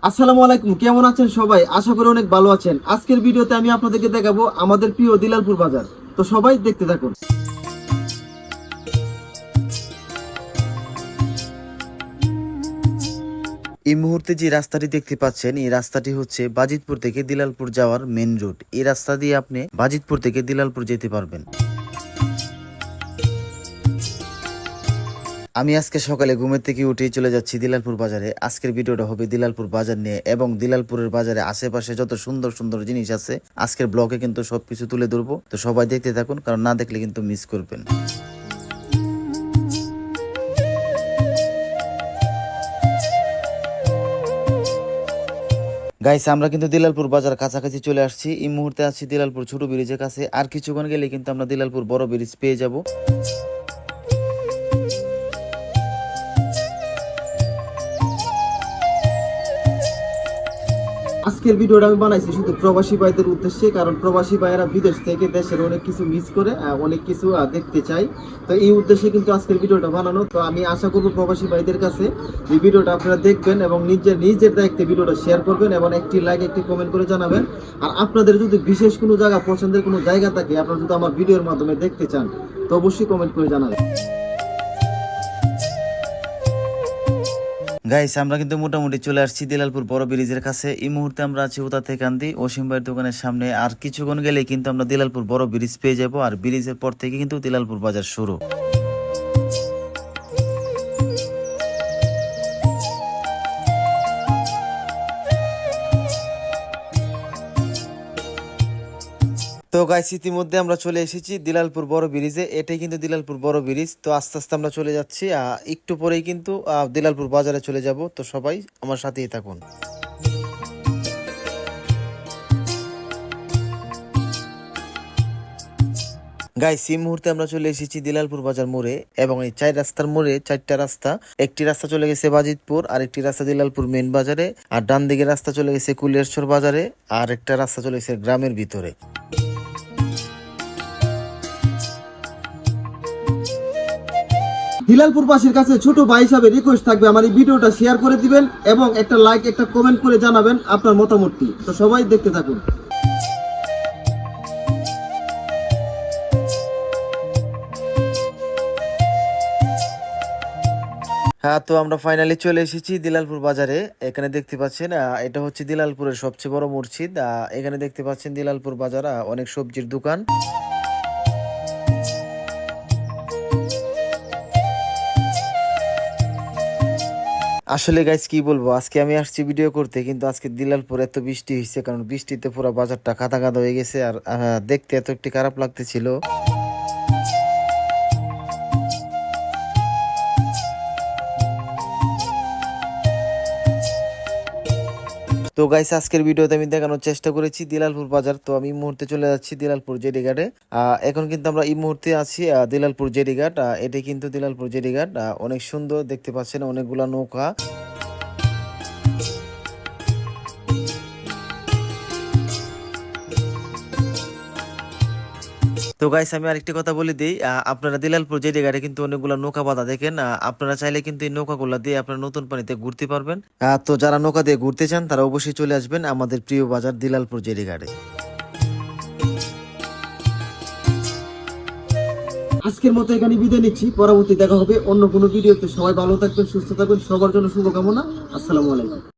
আসসালামু আলাইকুম, কেমন আছেন সবাই? আশা করি অনেক ভালো আছেন। আজকের ভিডিওতে আমি আপনাদেরকে দেখাবো আমাদের প্রিয় দিলালপুর বাজার। তো সবাই দেখতে থাকুন। এই মুহূর্তে যে রাস্তাটি দেখতে পাচ্ছেন, এই রাস্তাটি হচ্ছে বাজিতপুর থেকে দিলালপুর যাওয়ার মেন রুট। এই রাস্তা দিয়ে আপনি বাজিতপুর থেকে দিলালপুর যেতে পারবেন। আমি আজকে সকালে ঘুমের থেকে উঠেই চলে যাচ্ছি দিলালপুর বাজারে। আজকের ভিডিওটা হবে দিলালপুর বাজার নিয়ে এবং দিলালপুরের বাজারে আশেপাশে যত সুন্দর সুন্দর জিনিস আছে আজকের ব্লগে কিন্তু সবকিছু তুলে ধরবো। তো সবাই দেখতে থাকুন, কারণ না দেখলে কিন্তু মিস করবেন। গাইস, আমরা কিন্তু দিলালপুর বাজার কাছাকাছি চলে আসছি। এই মুহূর্তে আছি দিলালপুর ছোট ব্রিজের কাছে। আর কিছুক্ষণ গেলে কিন্তু আমরা দিলালপুর বড় ব্রিজ পেয়ে যাব। আজকের ভিডিওটা আমি বানাইছি শুধু প্রবাসী ভাইদের উদ্দেশ্যে, কারণ প্রবাসী ভাইয়েরা বিদেশ থেকে দেশের অনেক কিছু মিস করে, অনেক কিছু দেখতে চাই। তো এই উদ্দেশ্যে কিন্তু আজকের ভিডিওটা বানানো। তো আমি আশা করবো প্রবাসী ভাইদের কাছে এই ভিডিওটা আপনারা দেখবেন এবং নিজের দায়িত্বে ভিডিওটা শেয়ার করবেন এবং একটি লাইক একটি কমেন্ট করে জানাবেন। আর আপনাদের যদি বিশেষ কোনো জায়গা পছন্দের কোনো জায়গা থাকে, আপনারা যদি আমার ভিডিওর মাধ্যমে দেখতে চান, তো অবশ্যই কমেন্ট করে জানাবেন। গাইস, আমরা কিন্তু মোটামুটি চলে আসছি দিলালপুর বড় ব্রিজের কাছে। এই মুহূর্তে আমরা আছি উতা থেকে আন্দি অসীম ভাইয়ের দোকানের সামনে। আর কিছুক্ষণ গেলেই কিন্তু আমরা দিলালপুর বড় ব্রিজ পেয়ে যাব। আর ব্রিজের পর থেকে কিন্তু দিলালপুর বাজার শুরু। তো গাইস, ইতিমধ্যে আমরা চলে এসেছি দিলালপুর বড় ব্রিজে। এটাই কিন্তু দিলালপুর বড় ব্রিজ। তো আস্তে আস্তে আমরা চলে যাচ্ছি। একটু পরেই কিন্তু দিলালপুর বাজারে চলে যাব। তো সবাই আমার সাথেই থাকুন। গাইস, এই মুহূর্তে আমরা চলে এসেছি দিলালপুর বাজার মোড়ে এবং এই চার রাস্তার মোড়ে চারটা রাস্তা। একটি রাস্তা চলে গেছে বাজিতপুর, আর একটি রাস্তা দিলালপুর মেন বাজারে, আর ডান দিকের রাস্তা চলে গেছে কুলিয়ারচর বাজারে, আর একটা রাস্তা চলে গেছে গ্রামের ভিতরে। দিলালপুর বাসীর কাছে ছোট ভাই হিসাবে রিকোয়েস্ট থাকবে, আমার এই ভিডিওটা শেয়ার করে দিবেন এবং একটা লাইক একটা কমেন্ট করে জানাবেন আপনার মতামতটি। তো সবাই দেখতে থাকুন। হ্যাঁ, তো আমরা ফাইনালি চলে এসেছি দিলালপুর বাজারে। এখানে দেখতে পাচ্ছেন এটা হচ্ছে দিলালপুরের সবচেয়ে বড় মসজিদ। এখানে দেখতে পাচ্ছেন দিলালপুর বাজার অনেক সবজির দোকান। আসলে গাইস, কি বলবো, আজকে আমি আসছি ভিডিও করতে, কিন্তু আজকে দিলালপুর এত বৃষ্টি হয়েছে, কারণ বৃষ্টিতে পুরো বাজারটা কাদা কাদা হয়ে গেছে। আর দেখতে এত একটি খারাপ লাগতেছিল। তো গাইস, আজকের ভিডিওতে আমি দেখানোর চেষ্টা করেছি দিলালপুর বাজার। তো আমি এই মুহূর্তে চলে যাচ্ছি দিলালপুর জেডিঘাটে। এখন কিন্তু আমরা এই মুহূর্তে আছি দিলালপুর জেডিঘাট। এটাই কিন্তু দিলালপুর জেডিঘাট। অনেক সুন্দর দেখতে পাচ্ছেন, অনেকগুলা নৌকা। তো গাইস, আমি আরেকটি কথা বলে দিই, আপনারা দিলালপুর জেডিঘাটে কিন্তু অনেকগুলো নৌকা বাঁধা দেখেন। আপনারা চাইলে কিন্তু এই নৌকাগুলো দিয়ে আপনারা নতুন পানিতে ঘুরতে পারবেন। তো যারা নৌকা দিয়ে ঘুরতে চান তারা অবশ্যই চলে আসবেন আমাদের প্রিয় বাজার দিলালপুর জেডিঘাটে। আজকের মতো এখানে বিদায় নিচ্ছি, পরবর্তী দেখা হবে অন্য কোনো ভিডিওতে। সবাই ভালো থাকবেন, সুস্থ থাকবেন, সবার জন্য শুভকামনা। আসসালামু আলাইকুম।